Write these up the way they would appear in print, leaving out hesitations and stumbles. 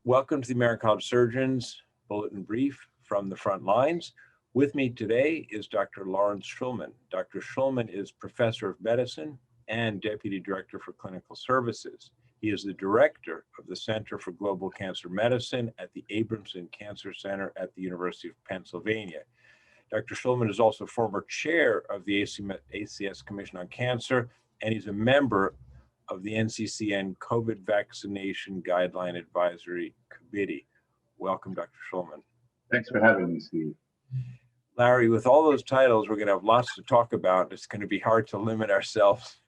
Welcome to the American College of Surgeons Bulletin Brief from the front lines. With me today is Dr. Lawrence Shulman. Dr. Shulman is Professor of Medicine and Deputy Director for Clinical Services. He is the Director of the Center for Global Cancer Medicine at the Abramson Cancer Center at the University of Pennsylvania. Dr. Shulman is also former chair of the ACS Commission on Cancer, and he's a member of the NCCN COVID Vaccination Guideline Advisory Committee. Welcome, Dr. Shulman. Thanks for having me, Steve. Larry, with all those titles, we're going to have lots to talk about. It's going to be hard to limit ourselves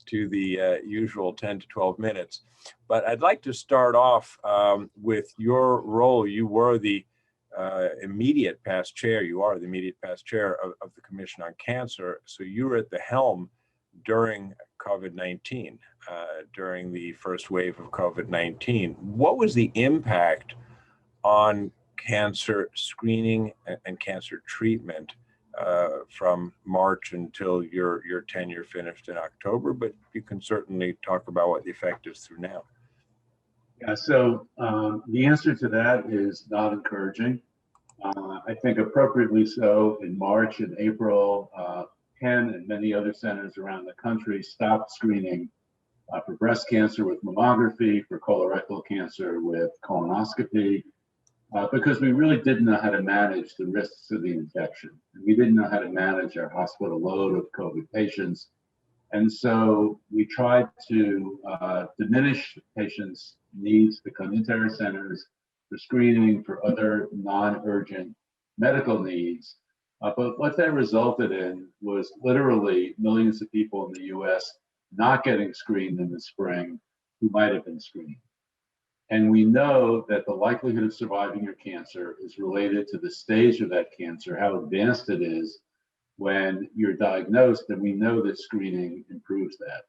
to the usual 10 to 12 minutes. But I'd like to start off with your role. You were the immediate past chair. You are the immediate past chair of the Commission on Cancer. So you were at the helm during COVID-19, during the first wave of COVID-19. What was the impact on cancer screening and cancer treatment from March until your tenure finished in October? But you can certainly talk about what the effect is through now. Yeah, so the answer to that is not encouraging. I think appropriately so. In March and April, Penn and many other centers around the country stopped screening for breast cancer with mammography, for colorectal cancer with colonoscopy, because we really didn't know how to manage the risks of the infection. And we didn't know how to manage our hospital load of COVID patients. And so we tried to diminish patients' needs to come into our centers for screening, for other non-urgent medical needs. But what that resulted in was literally millions of people in the US not getting screened in the spring who might have been screened. And we know that the likelihood of surviving your cancer is related to the stage of that cancer, how advanced it is when you're diagnosed, and we know that screening improves that.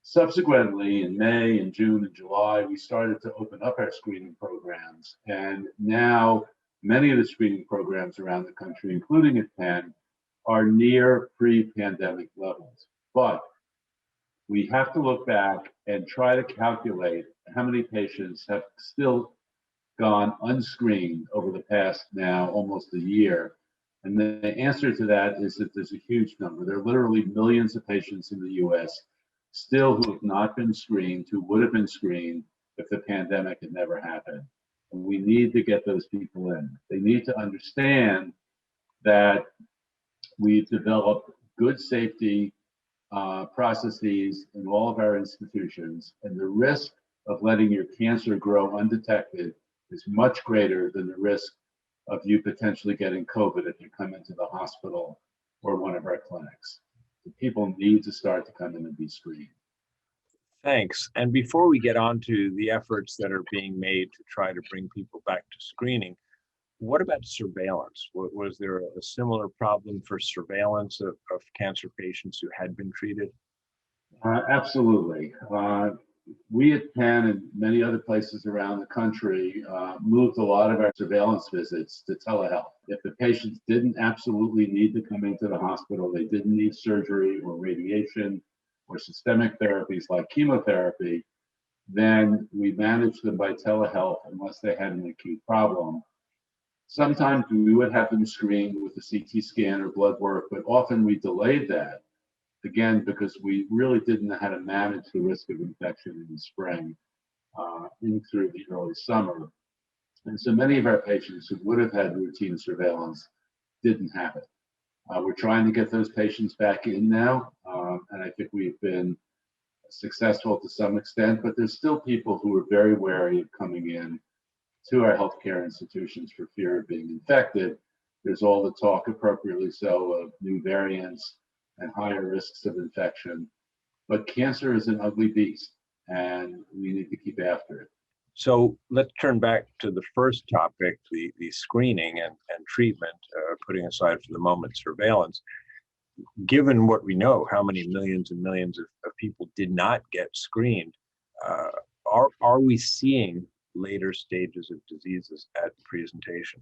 Subsequently, in May and June and July, we started to open up our screening programs. And now many of the screening programs around the country, including at Penn, are near pre-pandemic levels. But we have to look back and try to calculate how many patients have still gone unscreened over the past now almost a year. And the answer to that is that there's a huge number. There are literally millions of patients in the US still who have not been screened, who would have been screened if the pandemic had never happened. And we need to get those people in. They need to understand that we've developed good safety processes in all of our institutions, and the risk of letting your cancer grow undetected is much greater than the risk of you potentially getting COVID if you come into the hospital or one of our clinics. So people need to start to come in and be screened. Thanks. And before we get on to the efforts that are being made to try to bring people back to screening, what about surveillance? Was there a similar problem for surveillance of cancer patients who had been treated? Absolutely. We at Penn and many other places around the country moved a lot of our surveillance visits to telehealth. If the patients didn't absolutely need to come into the hospital, they didn't need surgery or radiation or systemic therapies like chemotherapy, then we managed them by telehealth unless they had an acute problem. Sometimes we would have them screened with a CT scan or blood work, but often we delayed that, again, because we really didn't know how to manage the risk of infection in the spring in through the early summer. And so many of our patients who would have had routine surveillance didn't have it. We're trying to get those patients back in now, and I think we've been successful to some extent, but there's still people who are very wary of coming in to our healthcare institutions for fear of being infected. There's all the talk, appropriately so, of new variants and higher risks of infection. But cancer is an ugly beast, and we need to keep after it. So let's turn back to the first topic, the screening and treatment, putting aside for the moment surveillance. Given what we know, how many millions and millions of people did not get screened, are we seeing later stages of diseases at presentation?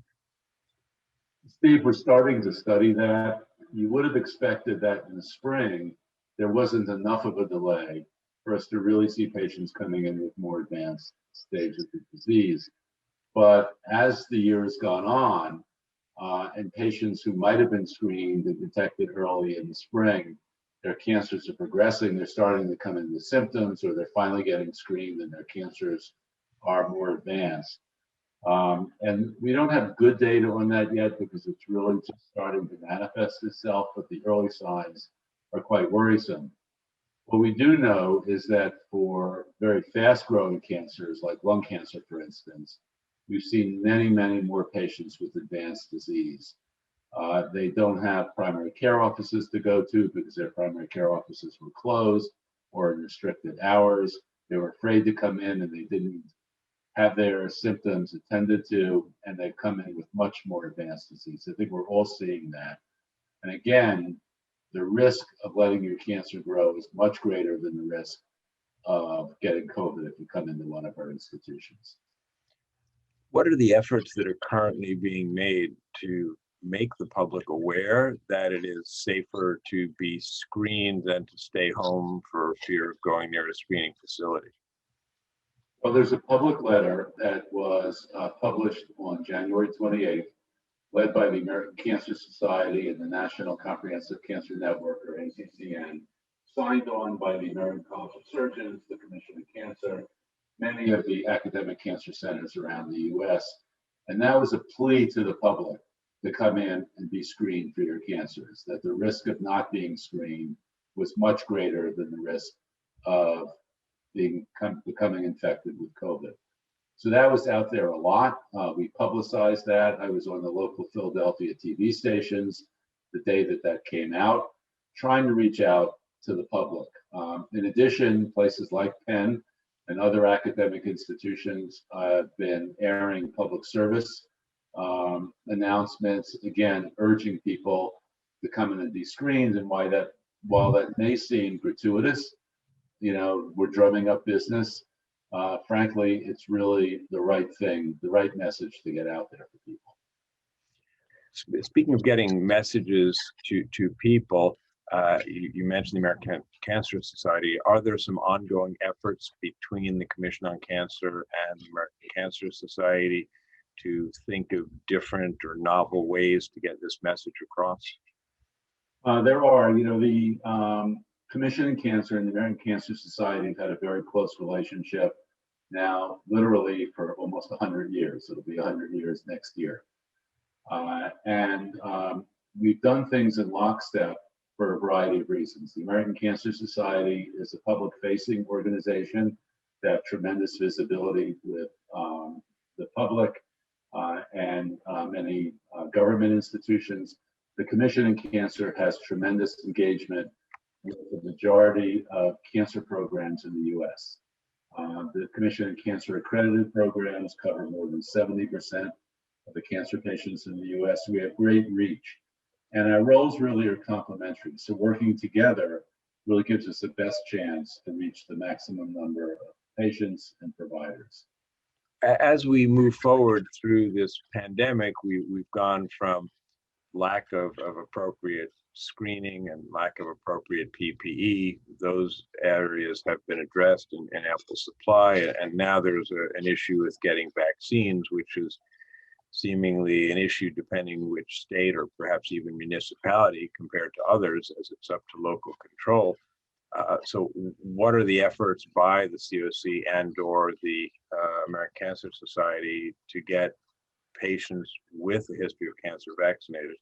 Steve, we're starting to study that. You would have expected that in the spring, there wasn't enough of a delay for us to really see patients coming in with more advanced stages of the disease. But as the year has gone on, and patients who might have been screened and detected early in the spring, their cancers are progressing, they're starting to come in with symptoms, or they're finally getting screened and their cancers are more advanced. And we don't have good data on that yet because it's really just starting to manifest itself, but the early signs are quite worrisome. What we do know is that for very fast-growing cancers, like lung cancer, for instance, we've seen many, many more patients with advanced disease. They don't have primary care offices to go to because their primary care offices were closed or in restricted hours. They were afraid to come in and they didn't have their symptoms attended to, and they've come in with much more advanced disease. I think we're all seeing that. And again, the risk of letting your cancer grow is much greater than the risk of getting COVID if you come into one of our institutions. What are the efforts that are currently being made to make the public aware that it is safer to be screened than to stay home for fear of going near a screening facility? Well, there's a public letter that was published on January 28th, led by the American Cancer Society and the National Comprehensive Cancer Network, or NCCN, signed on by the American College of Surgeons, the Commission on Cancer, many of the academic cancer centers around the US. And that was a plea to the public to come in and be screened for your cancers, that the risk of not being screened was much greater than the risk of becoming infected with COVID. So that was out there a lot. We publicized that. I was on the local Philadelphia TV stations the day that that came out, trying to reach out to the public. In addition, places like Penn and other academic institutions have been airing public service announcements, again, urging people to come in and be screened. And while that may seem gratuitous, we're drumming up business. Frankly, it's really the right thing, the right message to get out there for people. Speaking of getting messages to people, you mentioned the American Cancer Society. Are there some ongoing efforts between the Commission on Cancer and the American Cancer Society to think of different or novel ways to get this message across? There are, the Commission on Cancer and the American Cancer Society have had a very close relationship now, literally for almost 100 years. It'll be 100 years next year. And we've done things in lockstep for a variety of reasons. The American Cancer Society is a public-facing organization that have tremendous visibility with the public and many government institutions. The Commission on Cancer has tremendous engagement with the majority of cancer programs in the U.S. The Commission on Cancer accredited programs cover more than 70% of the cancer patients in the U.S. We have great reach, and our roles really are complementary. So working together really gives us the best chance to reach the maximum number of patients and providers. As we move forward through this pandemic, we've gone from lack of appropriate screening and lack of appropriate PPE. Those areas have been addressed in ample supply, and now there's an issue with getting vaccines, which is seemingly an issue depending which state or perhaps even municipality compared to others, as it's up to local control. So what are the efforts by the COC and or the American Cancer Society to get patients with a history of cancer vaccinated?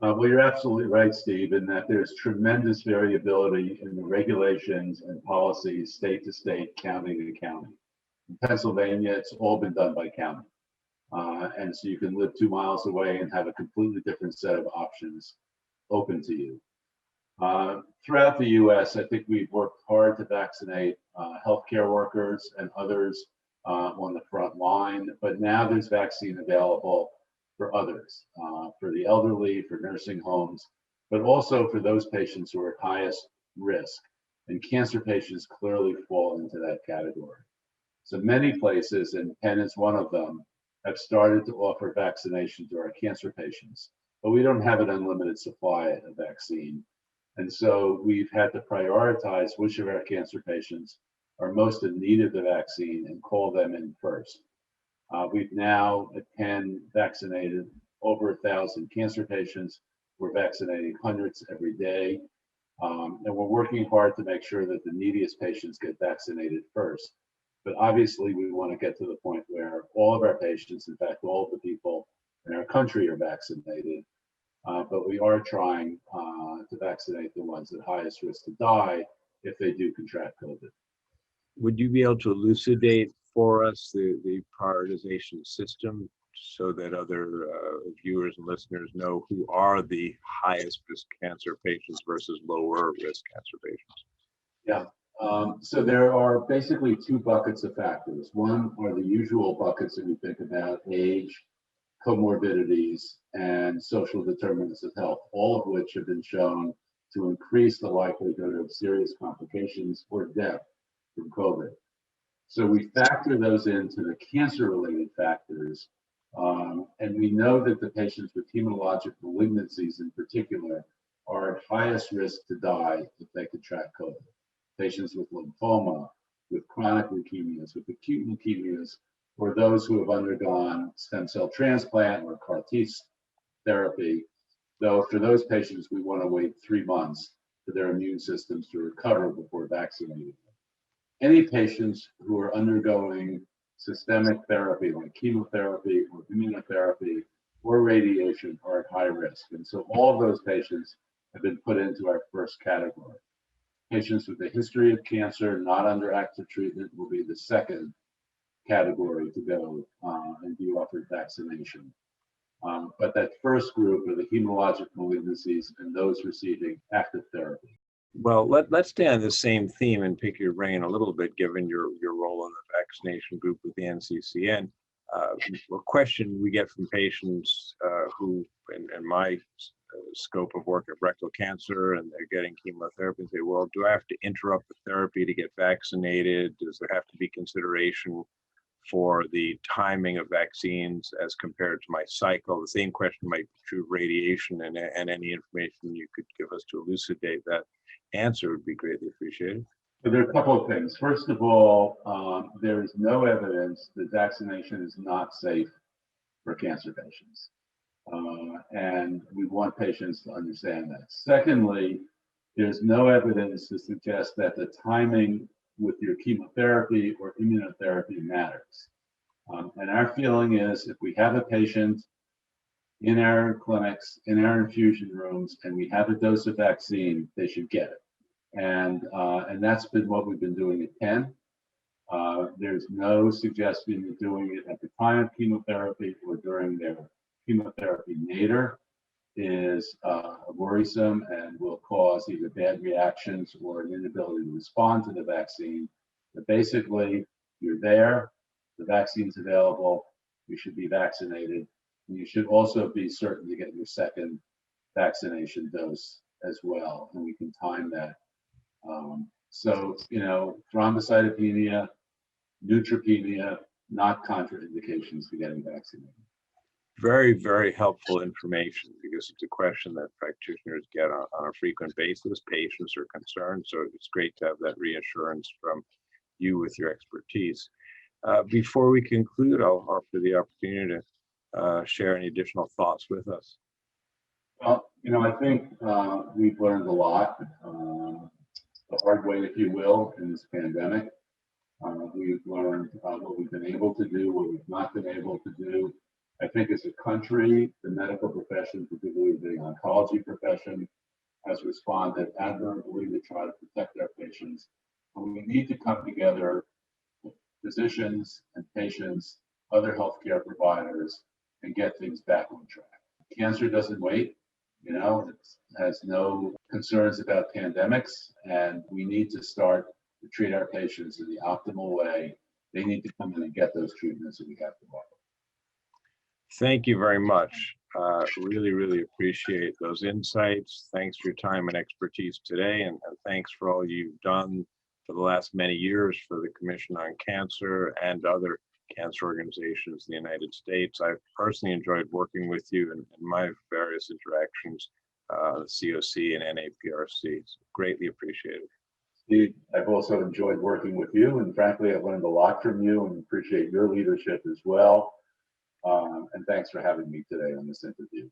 Well, you're absolutely right, Steve, in that there's tremendous variability in the regulations and policies state to state, county to county. In Pennsylvania, it's all been done by county. And so you can live 2 miles away and have a completely different set of options open to you. Throughout the US, I think we've worked hard to vaccinate healthcare workers and others on the front line, but now there's vaccine available for others, for the elderly, for nursing homes, but also for those patients who are at highest risk. And cancer patients clearly fall into that category. So many places, and Penn is one of them, have started to offer vaccination to our cancer patients, but we don't have an unlimited supply of vaccine. And so we've had to prioritize which of our cancer patients are most in need of the vaccine and call them in first. We've now at Penn vaccinated over 1,000 cancer patients. We're vaccinating hundreds every day. And we're working hard to make sure that the neediest patients get vaccinated first. But obviously, we want to get to the point where all of our patients, in fact, all of the people in our country are vaccinated. But we are trying to vaccinate the ones at highest risk to die if they do contract COVID. Would you be able to elucidate for us the prioritization system so that other viewers and listeners know who are the highest risk cancer patients versus lower risk cancer patients? Yeah. So there are basically two buckets of factors. One are the usual buckets that we think about: age, comorbidities, and social determinants of health, all of which have been shown to increase the likelihood of serious complications or death from COVID. So we factor those into the cancer-related factors, and we know that the patients with hematologic malignancies in particular are at highest risk to die if they contract COVID. Patients with lymphoma, with chronic leukemias, with acute leukemias, or those who have undergone stem cell transplant or CAR T therapy, though for those patients, we want to wait 3 months for their immune systems to recover before vaccinating them. Any patients who are undergoing systemic therapy like chemotherapy or immunotherapy or radiation are at high risk. And so all of those patients have been put into our first category. Patients with a history of cancer not under active treatment will be the second category to go and be offered vaccination. But that first group are the hematologic malignancies and those receiving active therapy. Well, let's stay on the same theme and pick your brain a little bit, given your role in the vaccination group with the NCCN. A question we get from patients who, in my scope of work, have rectal cancer and they're getting chemotherapy, and say, well, do I have to interrupt the therapy to get vaccinated? Does there have to be consideration for the timing of vaccines as compared to my cycle? The same question might be true of radiation, and any information you could give us to elucidate that answer would be greatly appreciated. So there are a couple of things. First of all, there is no evidence that vaccination is not safe for cancer patients. And we want patients to understand that. Secondly, there's no evidence to suggest that the timing with your chemotherapy or immunotherapy matters. And our feeling is if we have a patient in our clinics, in our infusion rooms, and we have a dose of vaccine, they should get it. And that's been what we've been doing at Penn. There's no suggestion of doing it at the time of chemotherapy or during their chemotherapy nadir is worrisome and will cause either bad reactions or an inability to respond to the vaccine. But basically, you're there, the vaccine's available, you should be vaccinated. And you should also be certain to get your second vaccination dose as well, and we can time that. So, thrombocytopenia, neutropenia, not contraindications to getting vaccinated. Very, very helpful information, because it's a question that practitioners get on a frequent basis. Patients are concerned, so it's great to have that reassurance from you with your expertise. Before we conclude, I'll offer the opportunity to share any additional thoughts with us. Well, I think we've learned a lot, the hard way, if you will, in this pandemic. We've learned what we've been able to do, what we've not been able to do. I think as a country, the medical profession, particularly the oncology profession, has responded admirably to try to protect our patients. And we need to come together, physicians and patients, other healthcare providers, and get things back on track. Cancer doesn't wait. It has no concerns about pandemics, and we need to start to treat our patients in the optimal way. They need to come in and get those treatments that we have to offer. Thank you very much. Really, really appreciate those insights. Thanks for your time and expertise today, and thanks for all you've done for the last many years for the Commission on Cancer and other cancer organizations in the United States. I've personally enjoyed working with you in my various interactions the COC and NAPRC. It's greatly appreciated. Steve, I've also enjoyed working with you, and frankly, I've learned a lot from you and appreciate your leadership as well. And thanks for having me today on this interview.